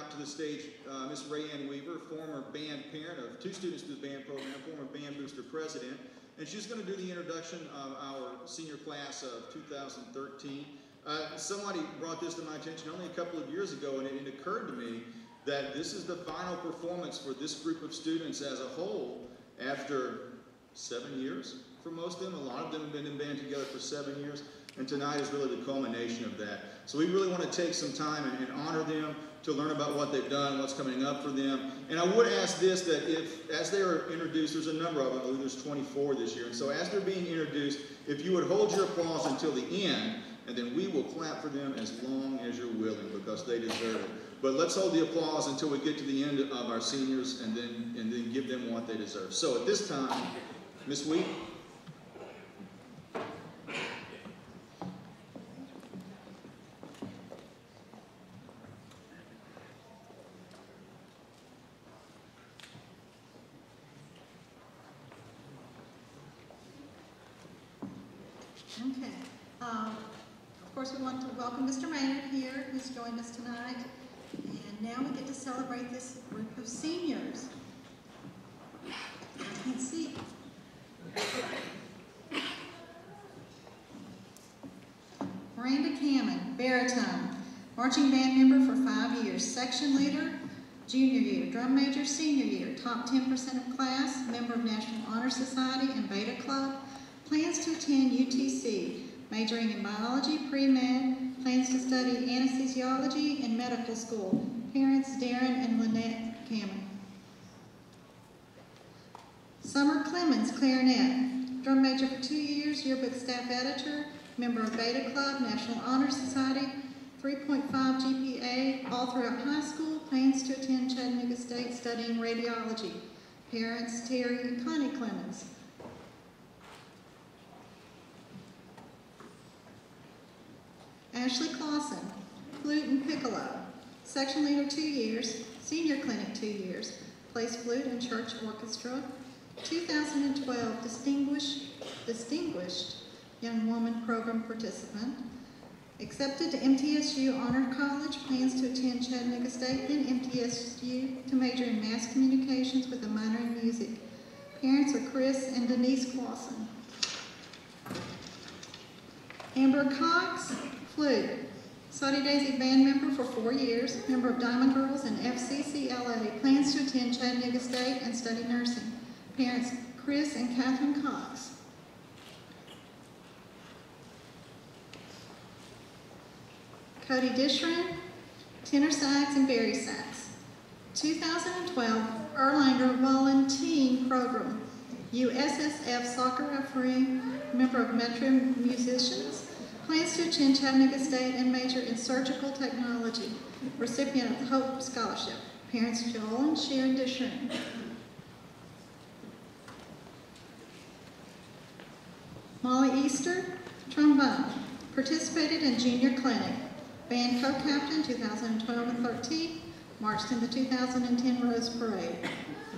out to the stage Miss Rayanne Weaver, former band parent of 2 students through the band program, former band booster president, and she's going to do the introduction of our senior class of 2013. Somebody brought this to my attention only a couple of years ago, and it occurred to me that this is the final performance for this group of students as a whole after 7 years for most of them. A lot of them have been in band together for 7 years, and tonight is really the culmination of that. So we really want to take some time and honor them, to learn about what they've done, what's coming up for them. And I would ask this, that if, as they are introduced, there's a number of them, I believe there's 24 this year, and so as they're being introduced, if you would hold your applause until the end, and then we will clap for them as long as you're willing, because they deserve it. But let's hold the applause until we get to the end of our seniors, and then give them what they deserve. So at this time, Ms. Wheat. Okay. Of course, we want to welcome Mr. Maynard here, who's joined us tonight. And now we get to celebrate this group of seniors. I can't see. Miranda Cammon, baritone, marching band member for 5 years, section leader, junior year, drum major, senior year, top 10% of class, member of National Honor Society and Beta Club, plans to attend UTC, majoring in biology, pre-med, plans to study anesthesiology and medical school. Parents Darren and Lynette Cammon. Summer Clemens, clarinet, drum major for 2 years, yearbook staff editor, member of Beta Club, National Honor Society, 3.5 GPA, all throughout high school, plans to attend Chattanooga State studying radiology. Parents Terry and Connie Clemens. Ashley Clausen, flute and piccolo, section leader 2 years, senior clinic 2 years, plays flute and church orchestra, 2012 distinguished young woman program participant, accepted to MTSU Honor College, plans to attend Chattanooga State, then MTSU to major in mass communications with a minor in music. Parents are Chris and Denise Clausen. Amber Cox, flute, Saudi Daisy band member for 4 years, member of Diamond Girls and FCCLA, plans to attend Chattanooga State and study nursing. Parents Chris and Catherine Cox. Cody Dishran, tenor sax and bari sax. 2012 Erlanger Volunteering Program, USSF soccer referee, member of Metro Musicians, plans to attend Chattanooga State and major in surgical technology, recipient of the Hope Scholarship. Parents Joel and Sharon Dishran. Molly Easter, trombone, participated in junior clinic, band co-captain 2012 and 13, marched in the 2010 Rose Parade.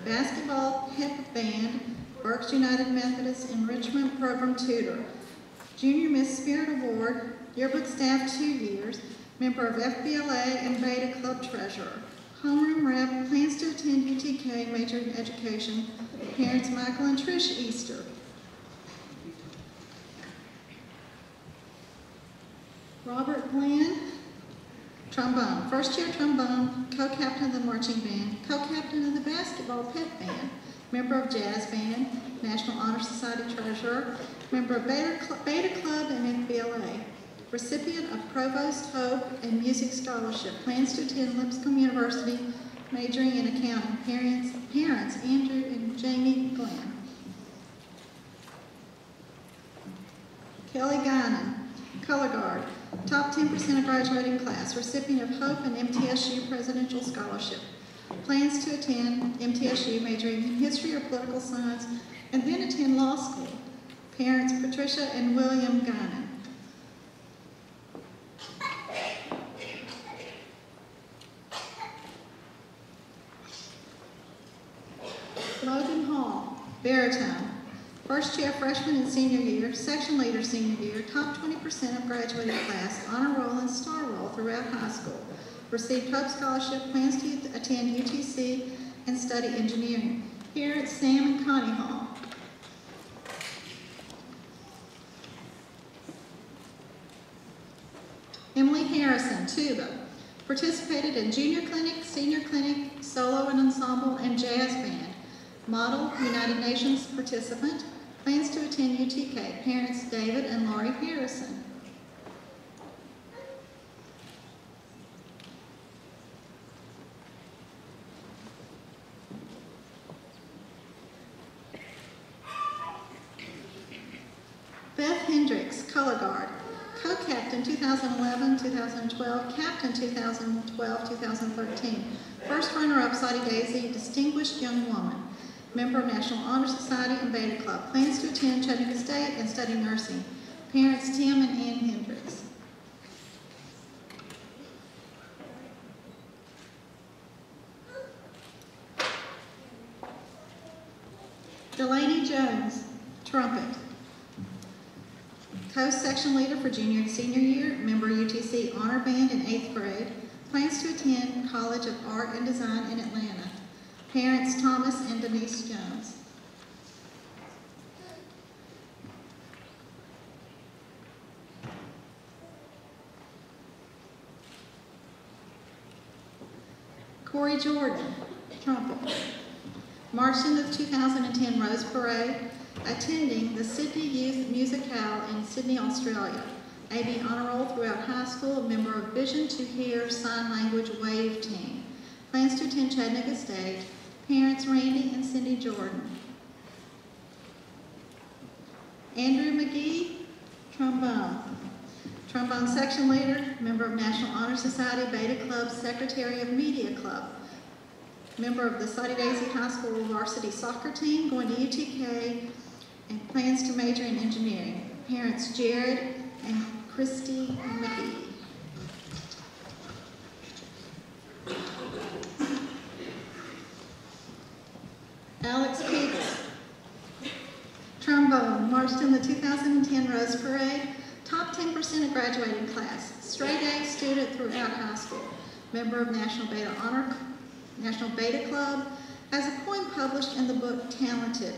Basketball hip band, Berks United Methodist Enrichment Program tutor. Junior Miss Spirit Award, yearbook staff 2 years, member of FBLA and Beta Club treasurer. Homeroom rep, plans to attend UTK, major in education. Parents Michael and Trish Easter. Robert Glenn, trombone, first year trombone, co-captain of the marching band, co-captain of the basketball pep band, member of jazz band, National Honor Society treasurer, member of Beta Club and FBLA, recipient of Provost Hope and Music Scholarship, plans to attend Lipscomb University, majoring in accounting. Parents Andrew and Jamie Glenn. Kelly Guinan, color guard, top 10% of graduating class, recipient of Hope and MTSU Presidential Scholarship. Plans to attend MTSU, majoring in history or political science, and then attend law school. Parents Patricia and William Guinan. Logan Hall, baritone, first year freshman and senior year, section leader senior year, top 20% of graduating class, honor roll and star roll throughout high school. Received Hope Scholarship, plans to attend UTC and study engineering. Parents Sam and Connie Hall. Emily Harrison, tuba. Participated in junior clinic, senior clinic, solo and ensemble, and jazz band. Model United Nations participant. Plans to attend UTK. Parents David and Laurie Harrison. Beth Hendricks, color guard. Co-captain 2011-2012, captain 2012-2013. First runner-up Sadie Daisy, distinguished young woman. Member of National Honor Society and Beta Club. Plans to attend Chattanooga State and study nursing. Parents Tim and Ann Hendricks. Delaney Jones, trumpet. Co-section leader for junior and senior year, member UTC honor band in 8th grade. Plans to attend College of Art and Design in Atlanta. Parents Thomas and Denise Jones. Corey Jordan, trumpet. Marched in the 2010 Rose Parade, attending the Sydney Youth Musicale in Sydney, Australia. AB Honor Roll throughout high school, a member of Vision to Hear Sign Language Wave Team. Plans to attend Chattanooga State. Parents Randy and Cindy Jordan. Andrew McGee, trombone. Trombone section leader, member of National Honor Society, Beta Club, secretary of Media Club. Member of the Sadie Daisy High School varsity soccer team, going to UTK, and plans to major in engineering. Parents Jared and Christy McGee. Alex Peebles, trombone, marched in the 2010 Rose Parade, top 10% of graduating class, straight A student throughout high school, member of National Beta Club, has a poem published in the book Talented,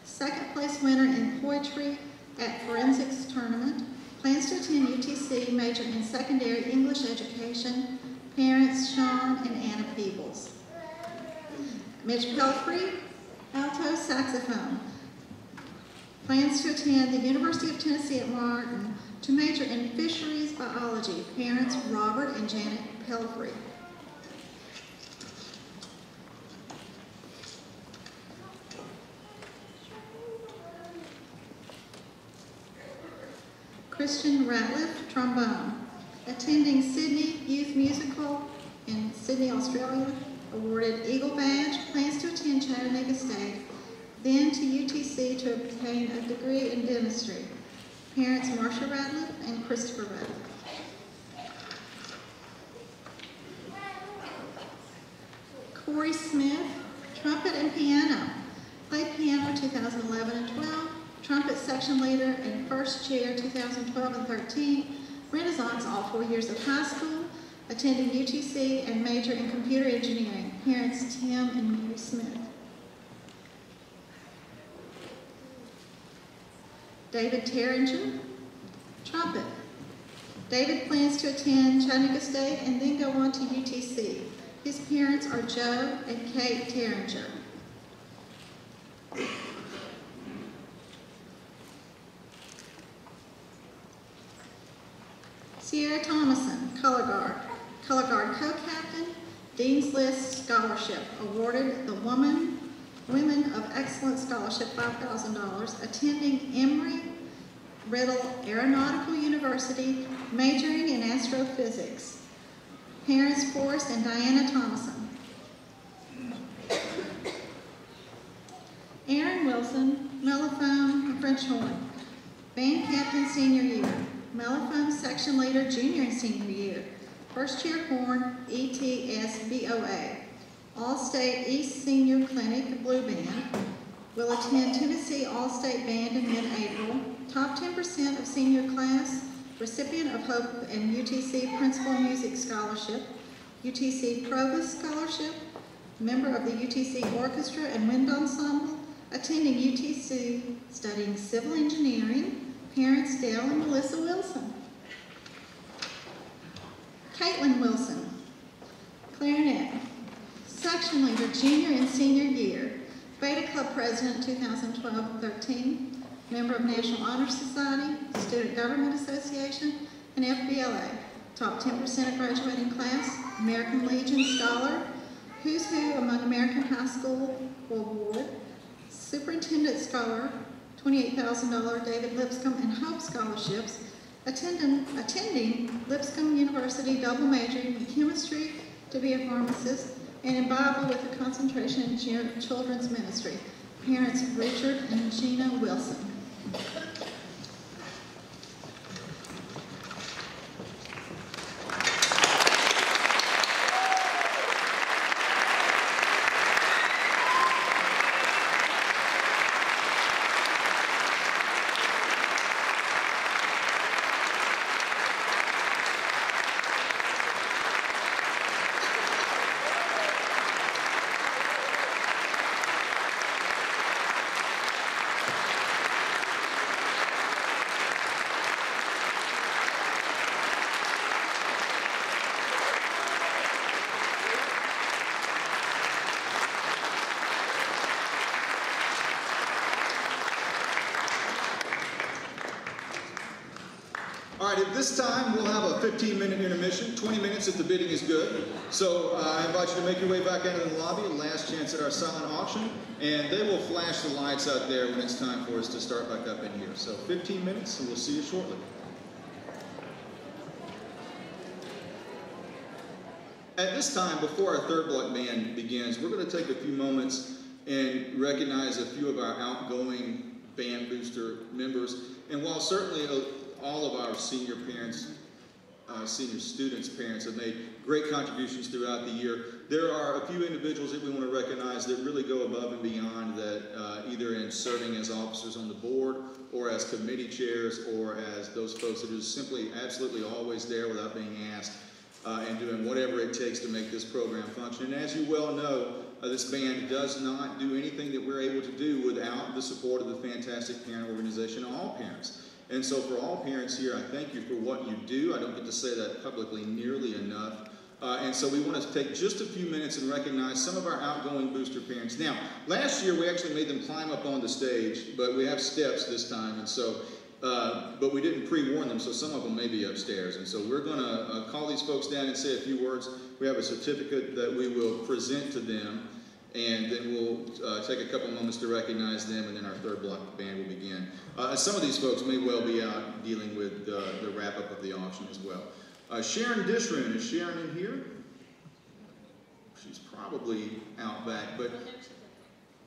second place winner in poetry at Forensics Tournament, plans to attend UTC, major in secondary English education. Parents Sean and Anna Peebles. Mitch Pelfrey, alto saxophone, plans to attend the University of Tennessee at Martin to major in fisheries biology. Parents Robert and Janet Pelfrey. Christian Ratliff, trombone, attending Sydney Youth Musical in Sydney, Australia, awarded Eagle Badge, plans to attend Chattanooga State, then to UTC to obtain a degree in dentistry. Parents Marsha Ratliff and Christopher Ratliff. Corey Smith, trumpet and piano, played piano 2011 and 12, trumpet section leader and first chair 2012 and 13, Renaissance all 4 years of high school, attending UTC and major in computer engineering. Parents Tim and Mary Smith. David Terringer, trumpet. David plans to attend Chattanooga State and then go on to UTC. His parents are Joe and Kate Terringer. Sierra Thomason, color guard co-captain, Dean's List Scholarship, awarded the Women of Excellence Scholarship $5,000, attending Embry-Riddle Aeronautical University, majoring in astrophysics. Parents Forrest and Diana Thomason. Aaron Wilson, mellophone and French horn, band captain senior year. Mellophone section leader junior and senior year. First chair horn, ETSBOA. All-State East Senior Clinic Blue Band. Will attend Tennessee All-State Band in mid-April. Top 10% of senior class. Recipient of Hope and UTC Principal Music Scholarship. UTC Provost Scholarship, member of the UTC Orchestra and Wind Ensemble, attending UTC, studying civil engineering, parents Dale and Melissa Wilson. Caitlin Wilson, clarinet, section leader junior and senior year, Beta Club president 2012-13, member of National Honor Society, Student Government Association, and FBLA, top 10% of graduating class, American Legion Scholar, Who's Who among American High School Award, Superintendent Scholar, $28,000 David Lipscomb and Hope Scholarships, attending Lipscomb University, double majoring in chemistry to be a pharmacist, and in Bible with a concentration in children's ministry. Parents Richard and Gina Wilson. All right, at this time, we'll have a 15-minute intermission. 20 minutes if the bidding is good. So I invite you to make your way back into the lobby, last chance at our silent auction, and they will flash the lights out there when it's time for us to start back up in here. So 15 minutes, and we'll see you shortly. At this time, before our third block band begins, we're going to take a few moments and recognize a few of our outgoing band booster members. And while certainly all of our senior parents, senior students' parents have made great contributions throughout the year, there are a few individuals that we want to recognize that really go above and beyond that, either in serving as officers on the board or as committee chairs or as those folks that are simply absolutely always there without being asked and doing whatever it takes to make this program function. And as you well know, this band does not do anything that we're able to do without the support of the fantastic parent organization, All Parents. And so for all parents here, I thank you for what you do. I don't get to say that publicly nearly enough. And so we want to take just a few minutes and recognize some of our outgoing booster parents. Now, last year we actually made them climb up on the stage, but we have steps this time, and so, but we didn't pre-warn them, so some of them may be upstairs. And so we're going to call these folks down and say a few words. We have a certificate that we will present to them, and then we'll take a couple moments to recognize them, and then our third block band will begin. Some of these folks may well be out dealing with the wrap-up of the auction as well. Sharon Dishroon, is Sharon in here? She's probably out back, but,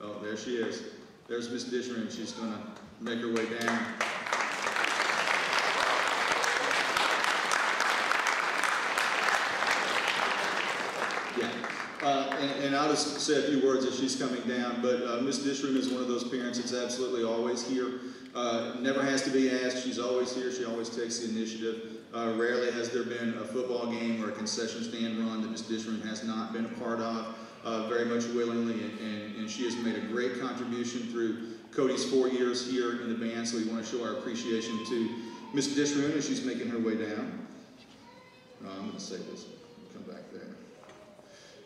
oh, there she is. There's Miss Dishroon. She's going to make her way down. And I'll just say a few words as she's coming down, but Miss Dishroom is one of those parents that's absolutely always here. Never has to be asked. She's always here. She always takes the initiative. Rarely has there been a football game or a concession stand run that Miss Dishroom has not been a part of, very much willingly, and she has made a great contribution through Cody's 4 years here in the band, so we want to show our appreciation to Miss Dishroom as she's making her way down. I'm going to say this. Come back there.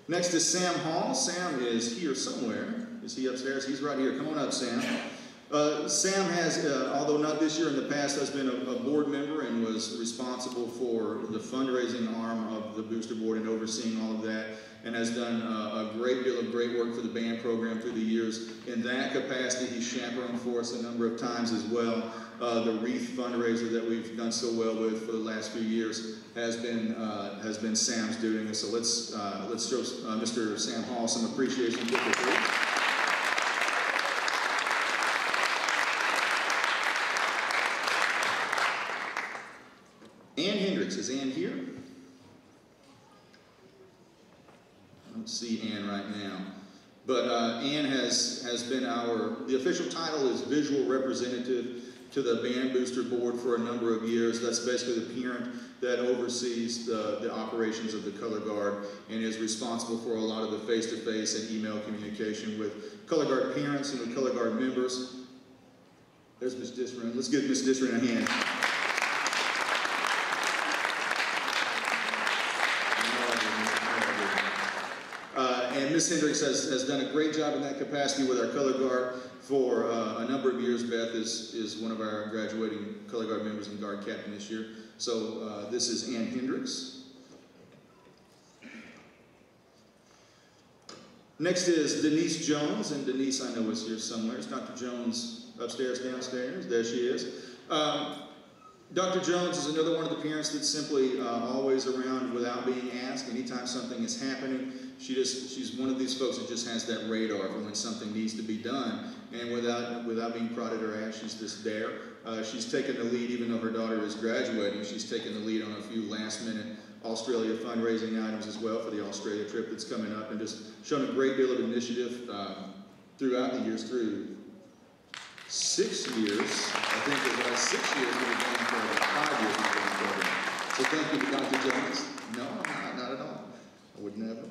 Next is Sam Hall. Sam is here somewhere. Is he upstairs? He's right here. Come on up, Sam. Sam has, although not this year, in the past has been a board member and was responsible for the fundraising arm of the Booster Board and overseeing all of that, and has done a great deal of great work for the band program through the years. In that capacity, he's chaperoned for us a number of times as well. The wreath fundraiser that we've done so well with for the last few years has been Sam's doing. So let's show Mr. Sam Hall some appreciation. Ann Hendricks, is Ann here? I don't see Ann right now. But Ann has been the official title is visual representative to the Band Booster Board for a number of years. That's basically the parent that oversees the operations of the Color Guard and is responsible for a lot of the face-to-face and email communication with Color Guard parents and with Color Guard members. There's Ms. Disrin. Let's give Ms. Disrin a hand. And Ms. Hendricks has done a great job in that capacity with our Color Guard for a number of years. Beth is one of our graduating Color Guard members and Guard Captain this year. So this is Ann Hendricks. Next is Denise Jones, and Denise I know is here somewhere. Is Dr. Jones upstairs, downstairs? There she is. Dr. Jones is another one of the parents that's simply always around without being asked. Anytime something is happening, she's one of these folks that just has that radar for when something needs to be done, and without being prodded or asked, she's just there. She's taken the lead, even though her daughter is graduating. She's taken the lead on a few last-minute Australia fundraising items as well for the Australia trip that's coming up, and just shown a great deal of initiative throughout the years, through 6 years. I think it was 6 years we've been going for 5 years we've been going. So thank you to Dr. Jones. No, not at all. I would never.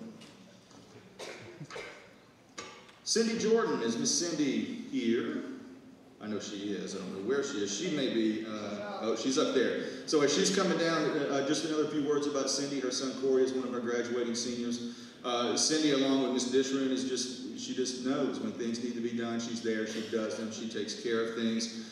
Cindy Jordan, is Miss Cindy here? I know she is. I don't know where she is. She may be, oh, she's up there. So as she's coming down, just another few words about Cindy. Her son Corey is one of our graduating seniors. Cindy, along with Miss Disrin, she just knows when things need to be done. She's there, she does them, she takes care of things.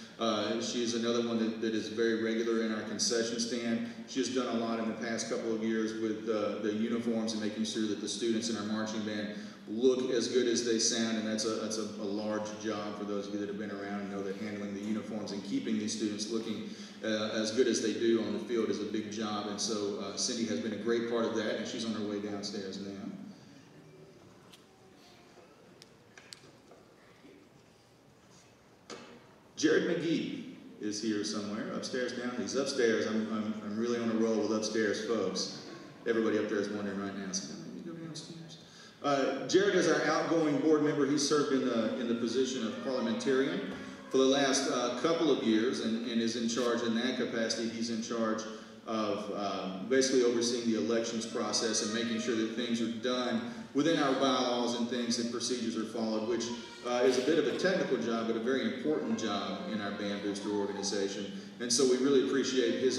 She's another one that is very regular in our concession stand. She has done a lot in the past couple of years with the uniforms and making sure that the students in our marching band look as good as they sound, and that's a large job for those of you that have been around and know that handling the uniforms and keeping these students looking as good as they do on the field is a big job. And so Cindy has been a great part of that, and she's on her way downstairs now. Jared McGee is here somewhere, upstairs, down. He's upstairs. I'm really on a roll with upstairs folks. Everybody up there is wondering right now, so maybe go downstairs. Jared is our outgoing board member. He served in the position of parliamentarian for the last couple of years, and is in charge in that capacity. He's in charge of basically overseeing the elections process and making sure that things are done within our bylaws and things and procedures are followed, which is a bit of a technical job, but a very important job in our Band Booster organization. And so we really appreciate his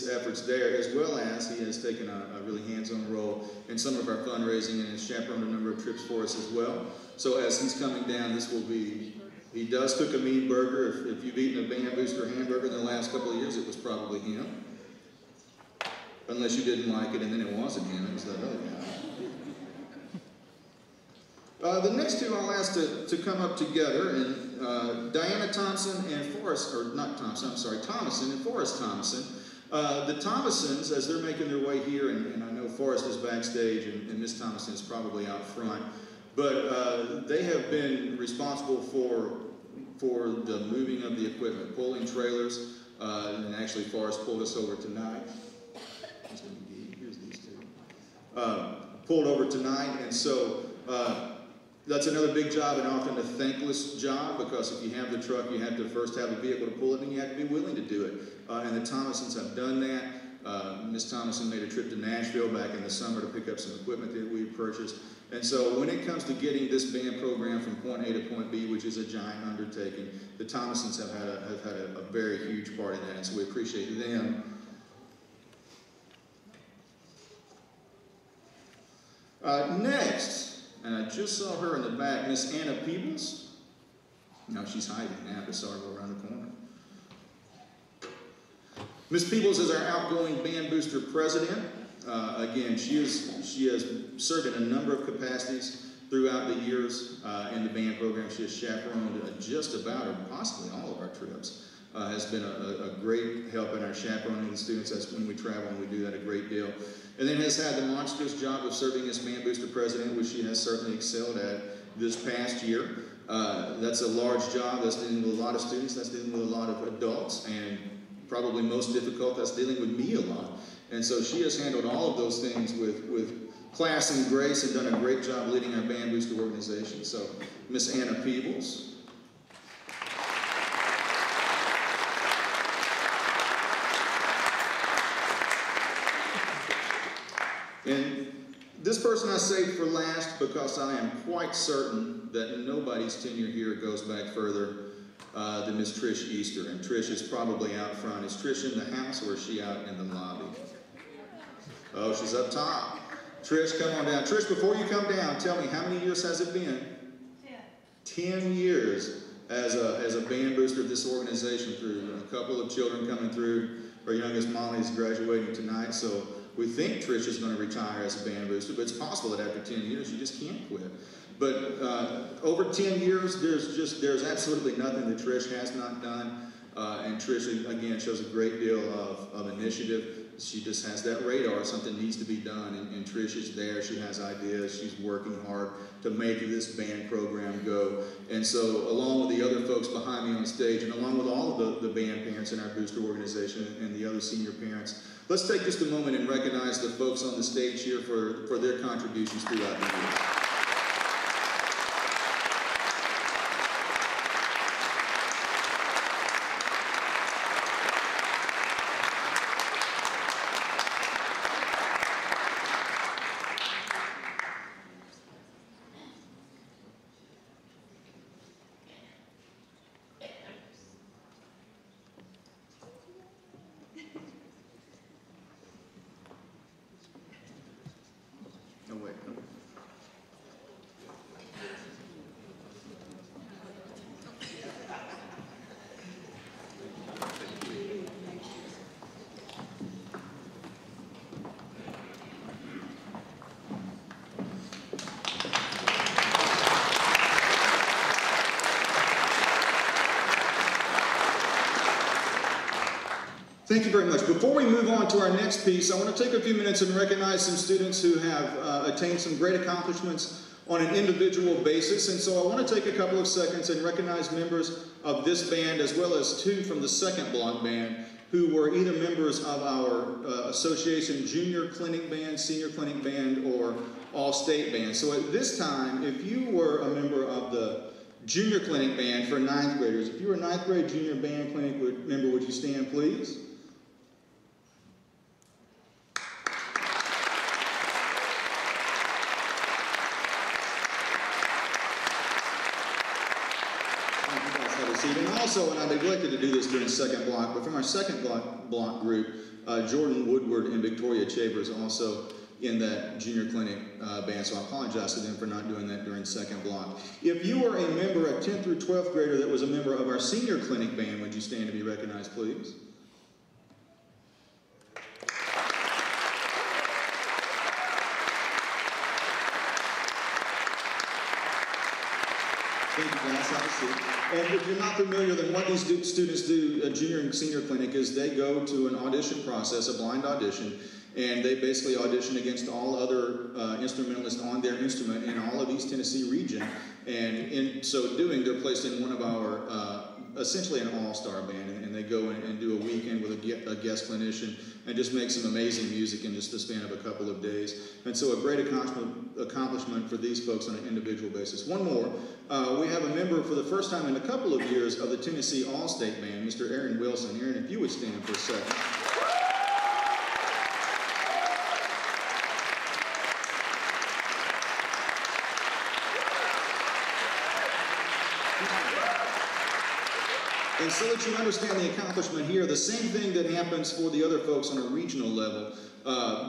efforts there, as well as he has taken a really hands-on role in some of our fundraising and has chaperoned a number of trips for us as well. So as he's coming down, this will be, he does cook a mean burger. If you've eaten a Band Booster hamburger in the last couple of years, it was probably him. Unless you didn't like it and then it wasn't him, it was that other guy. The next two I'll ask to come up together, and Diana Thompson and Forrest, or not Thompson, I'm sorry, Thomason and Forrest Thomason. The Thomasons, as they're making their way here, and I know Forrest is backstage and Miss Thomason is probably out front, but they have been responsible for the moving of the equipment, pulling trailers, and actually Forrest pulled us over tonight. Here's these two. Pulled over tonight, and so that's another big job, and often a thankless job, because if you have the truck, you have to first have a vehicle to pull it, and you have to be willing to do it. And the Thomasons have done that. Miss Thomason made a trip to Nashville back in the summer to pick up some equipment that we purchased. And so when it comes to getting this band program from point A to point B, which is a giant undertaking, the Thomasons have had a very huge part in that, and so we appreciate them. Next, and I just saw her in the back, Miss Anna Peebles. No, she's hiding now, but saw her go around the corner. Miss Peebles is our outgoing Band Booster president. Again, she has served in a number of capacities throughout the years in the band program. She has chaperoned just about, or possibly all of our trips. Has been a great help in our chaperoning the students. That's when we travel, and we do that a great deal. And then has had the monstrous job of serving as Band Booster president, which she has certainly excelled at this past year. That's a large job. That's dealing with a lot of students. That's dealing with a lot of adults. And probably most difficult, that's dealing with me a lot. And so she has handled all of those things with class and grace, and done a great job leading our Band Booster organization. So Miss Anna Peebles. And this person I saved for last because I am quite certain that nobody's tenure here goes back further than Miss Trish Easter. And Trish is probably out front. Is Trish in the house or is she out in the lobby? Oh, she's up top. Trish, come on down. Trish, before you come down, tell me, how many years has it been? 10 years as a band booster of this organization, through a couple of children coming through. Our youngest, Molly, is graduating tonight, so we think Trish is going to retire as a band booster, but it's possible that after 10 years you just can't quit. But over 10 years, there's absolutely nothing that Trish has not done, and Trish, again, shows a great deal of initiative. She just has that radar. Something needs to be done, and Trish is there. She has ideas. She's working hard to make this band program go. And so, along with the other folks behind me on stage, and along with all of the band parents in our booster organization and the other senior parents, let's take just a moment and recognize the folks on the stage here for their contributions throughout the year. Oh, wait. Thank you very much. Before we move on to our next piece, I want to take a few minutes and recognize some students who have attained some great accomplishments on an individual basis. And so I want to take a couple of seconds and recognize members of this band, as well as two from the second block band, who were either members of our association junior clinic band, senior clinic band, or all-state band. So at this time, if you were a member of the junior clinic band for 9th graders, if you were a 9th grade junior band clinic member, would you stand, please? And also, and I neglected to do this during second block, but from our second block group, Jordan Woodward and Victoria Chavers also in that junior clinic band, so I apologize to them for not doing that during second block. If you were a member, a 10th through 12th grader that was a member of our senior clinic band, would you stand to be recognized, please? Thank you, guys. Have a seat. And if you're not familiar, then what these students do at junior and senior clinic is they go to an audition process, a blind audition, and they basically audition against all other instrumentalists on their instrument in all of East Tennessee region. And in so doing, they're placed in one of our, essentially an all-star band, and they go and do a weekend with a guest clinician and just make some amazing music in just the span of a couple of days. And so a great accomplishment for these folks on an individual basis. One more, we have a member for the first time in a couple of years of the Tennessee All-State Band, Mr. Aaron Wilson. Aaron, if you would stand for a second. And so that you understand the accomplishment here, the same thing that happens for the other folks on a regional level,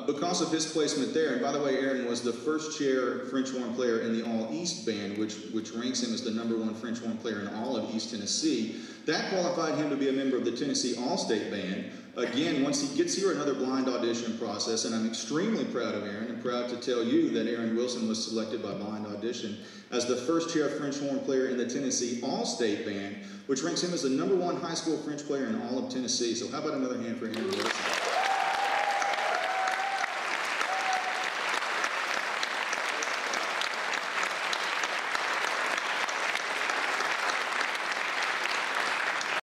because of his placement there. And by the way, Aaron was the first chair French horn player in the All-East Band, which ranks him as the #1 French horn player in all of East Tennessee. That qualified him to be a member of the Tennessee All-State Band. Again, once he gets here, another blind audition process, and I'm extremely proud of Aaron and proud to tell you that Aaron Wilson was selected by blind audition as the first chair French horn player in the Tennessee All-State Band, which ranks him as the #1 high school French player in all of Tennessee. So how about another hand for Aaron Wilson?